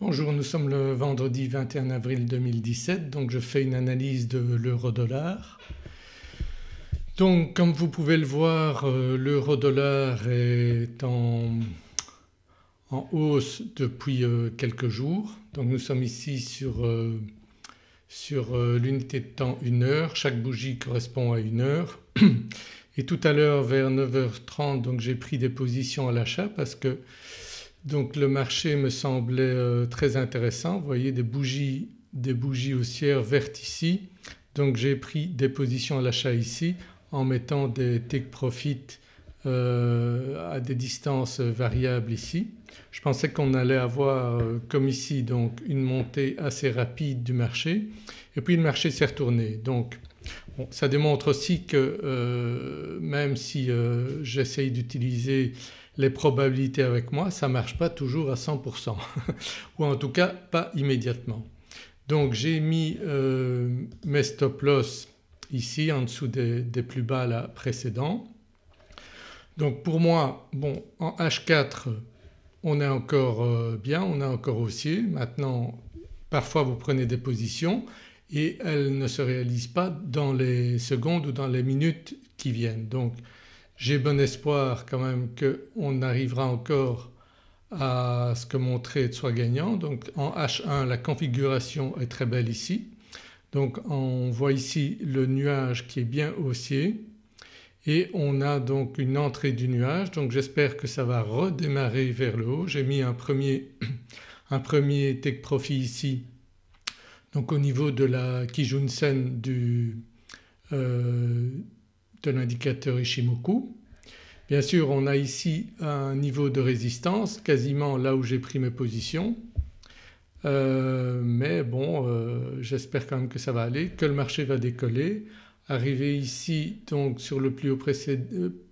Bonjour, nous sommes le vendredi 21 avril 2017, donc je fais une analyse de l'euro-dollar. Donc comme vous pouvez le voir, l'euro-dollar est en hausse depuis quelques jours. Donc nous sommes ici sur l'unité de temps 1 heure, chaque bougie correspond à 1 heure. Et tout à l'heure vers 9h30 donc j'ai pris des positions à l'achat parce que donc le marché me semblait très intéressant. Vous voyez des bougies haussières vertes ici. Donc j'ai pris des positions à l'achat ici en mettant des take profit à des distances variables ici. Je pensais qu'on allait avoir comme ici donc une montée assez rapide du marché et puis le marché s'est retourné. Donc bon, ça démontre aussi que même si j'essaye d'utiliser les probabilités avec moi, ça ne marche pas toujours à 100% ou en tout cas pas immédiatement. Donc j'ai mis mes stop loss ici en dessous des plus bas là précédents. Donc pour moi bon en H4 on est encore bien, on est encore haussier. Maintenant parfois vous prenez des positions et elles ne se réalisent pas dans les secondes ou dans les minutes qui viennent. Donc j'ai bon espoir quand même qu'on arrivera encore à ce que mon trade soit gagnant. Donc en H1 la configuration est très belle ici. Donc on voit ici le nuage qui est bien haussier et on a donc une entrée du nuage. Donc j'espère que ça va redémarrer vers le haut. J'ai mis un premier take profit ici donc au niveau de la Kijun-sen de l'indicateur Ishimoku. Bien sûr on a ici un niveau de résistance quasiment là où j'ai pris mes positions mais bon j'espère quand même que ça va aller, que le marché va décoller. Arrivé ici donc sur le plus haut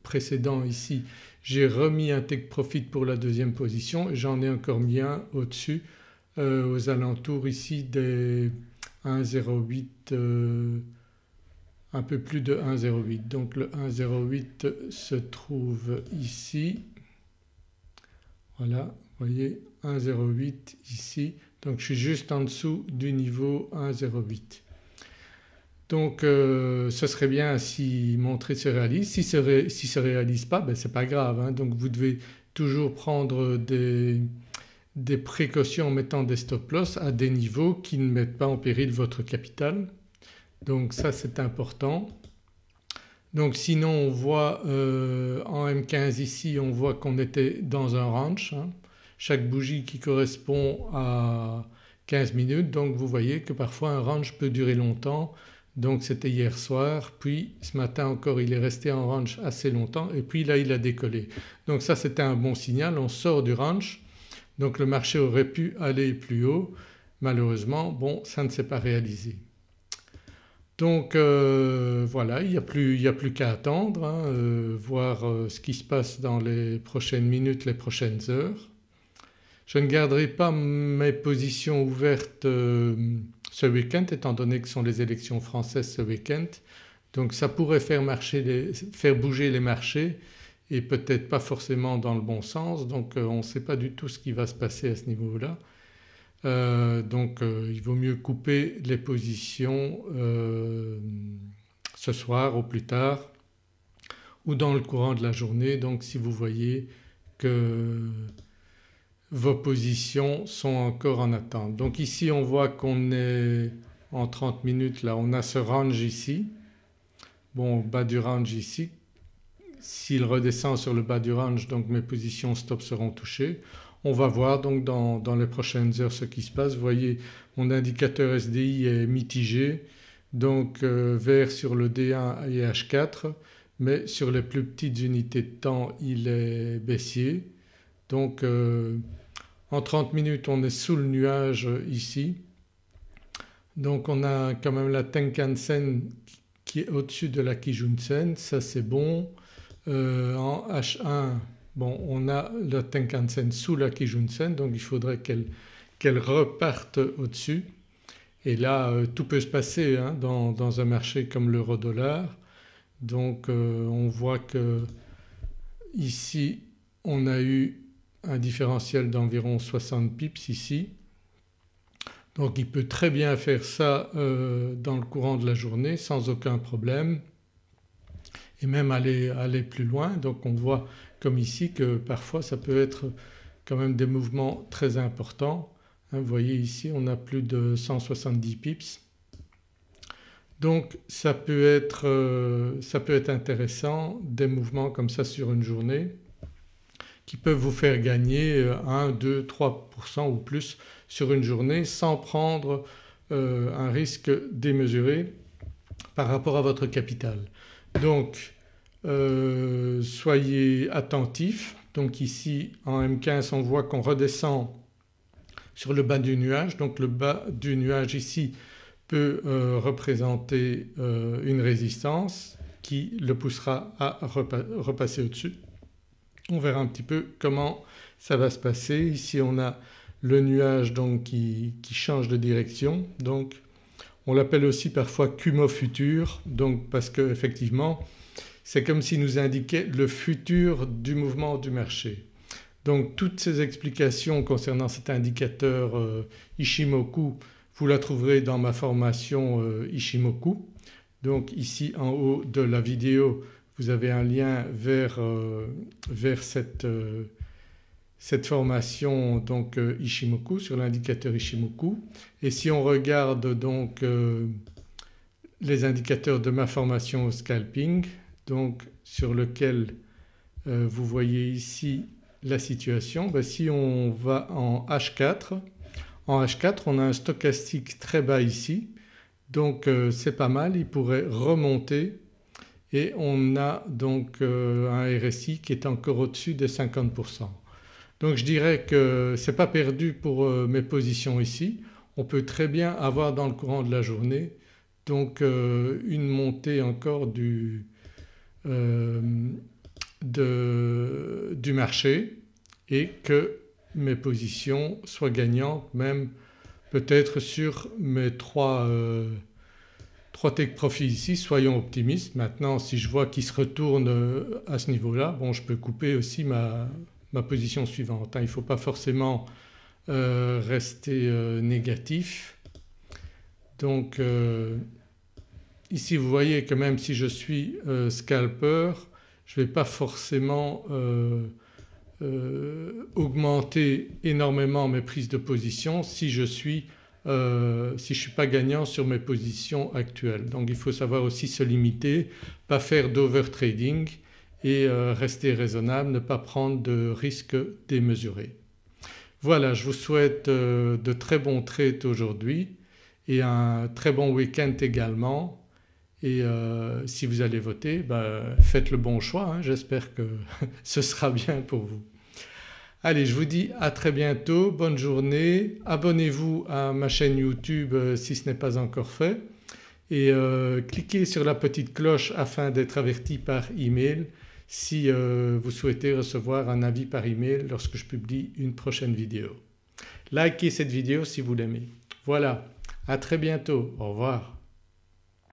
précédent ici j'ai remis un take profit pour la deuxième position et j'en ai encore mis un au-dessus aux alentours ici des 1,08 un peu plus de 1,08. Donc le 1,08 se trouve ici. Voilà, vous voyez 1,08 ici. Donc je suis juste en dessous du niveau 1,08. Donc ce serait bien si mon trade se réalise. Si ça ne se réalise pas, ce n'est pas grave hein. Donc vous devez toujours prendre des précautions en mettant des stop loss à des niveaux qui ne mettent pas en péril votre capital. Donc ça c'est important. Donc sinon on voit en M15 ici on voit qu'on était dans un range hein. Chaque bougie qui correspond à 15 minutes donc vous voyez que parfois un range peut durer longtemps. Donc c'était hier soir puis ce matin encore il est resté en range assez longtemps et puis là il a décollé. Donc ça c'était un bon signal, on sort du range. Donc le marché aurait pu aller plus haut. Malheureusement bon ça ne s'est pas réalisé. Donc voilà, il n'y a plus qu'à attendre, hein, voir ce qui se passe dans les prochaines minutes, les prochaines heures. Je ne garderai pas mes positions ouvertes ce week-end étant donné que ce sont les élections françaises ce week-end. Donc ça pourrait faire bouger les marchés et peut-être pas forcément dans le bon sens. Donc on ne sait pas du tout ce qui va se passer à ce niveau-là. Donc il vaut mieux couper les positions ce soir au plus tard ou dans le courant de la journée. Donc si vous voyez que vos positions sont encore en attente. Donc ici on voit qu'on est en 30 minutes là, on a ce range ici. Bon au bas du range ici, s'il redescend sur le bas du range donc mes positions stop seront touchées. On va voir donc dans les prochaines heures ce qui se passe. Vous voyez mon indicateur SDI est mitigé donc vert sur le D1 et H4 mais sur les plus petites unités de temps il est baissier. Donc en 30 minutes on est sous le nuage ici. Donc on a quand même la Tenkan-sen qui est au-dessus de la Kijun-sen, ça c'est bon. En H1 bon on a la Tenkan-sen sous la Kijun-sen donc il faudrait qu'elle reparte au-dessus et là tout peut se passer hein, dans un marché comme l'euro-dollar. Donc on voit que ici on a eu un différentiel d'environ 60 pips ici Donc il peut très bien faire ça dans le courant de la journée sans aucun problème et même aller plus loin. Donc on voit comme ici que parfois ça peut être quand même des mouvements très importants. Vous voyez ici on a plus de 170 pips. Donc ça peut être intéressant des mouvements comme ça sur une journée qui peuvent vous faire gagner 1, 2, 3% ou plus sur une journée sans prendre un risque démesuré par rapport à votre capital. Donc soyez attentifs. Donc ici en M15 on voit qu'on redescend sur le bas du nuage. Donc le bas du nuage ici peut représenter une résistance qui le poussera à repasser au-dessus. On verra un petit peu comment ça va se passer. Ici on a le nuage donc qui change de direction. Donc on l'appelle aussi parfois Kumo futur, donc parce qu'effectivement c'est comme s'il nous indiquait le futur du mouvement du marché. Donc toutes ces explications concernant cet indicateur Ishimoku, vous la trouverez dans ma formation Ishimoku. Donc ici en haut de la vidéo vous avez un lien vers cette formation donc Ishimoku, sur l'indicateur Ishimoku. Et si on regarde donc les indicateurs de ma formation au scalping, donc sur lequel vous voyez ici la situation, si on va en H4, on a un stochastique très bas ici, donc c'est pas mal, il pourrait remonter et on a donc un RSI qui est encore au-dessus des 50%. Donc je dirais que ce n'est pas perdu pour mes positions ici. On peut très bien avoir dans le courant de la journée donc une montée encore du marché et que mes positions soient gagnantes même peut-être sur mes trois take profits ici. Soyons optimistes. Maintenant si je vois qu'il se retourne à ce niveau-là, bon je peux couper aussi ma position suivante. Il ne faut pas forcément rester négatif. Donc ici vous voyez que même si je suis scalper, je ne vais pas forcément augmenter énormément mes prises de position si je ne suis pas gagnant sur mes positions actuelles. Donc il faut savoir aussi se limiter, pas faire d'overtrading et rester raisonnable, ne pas prendre de risques démesurés. Voilà, je vous souhaite de très bons trades aujourd'hui et un très bon week-end également. Et si vous allez voter, faites le bon choix, j'espère que ce sera bien pour vous. Allez, je vous dis à très bientôt, bonne journée, abonnez-vous à ma chaîne YouTube si ce n'est pas encore fait et cliquez sur la petite cloche afin d'être averti par email si vous souhaitez recevoir un avis par email lorsque je publie une prochaine vidéo. Likez cette vidéo si vous l'aimez. Voilà, à très bientôt, au revoir.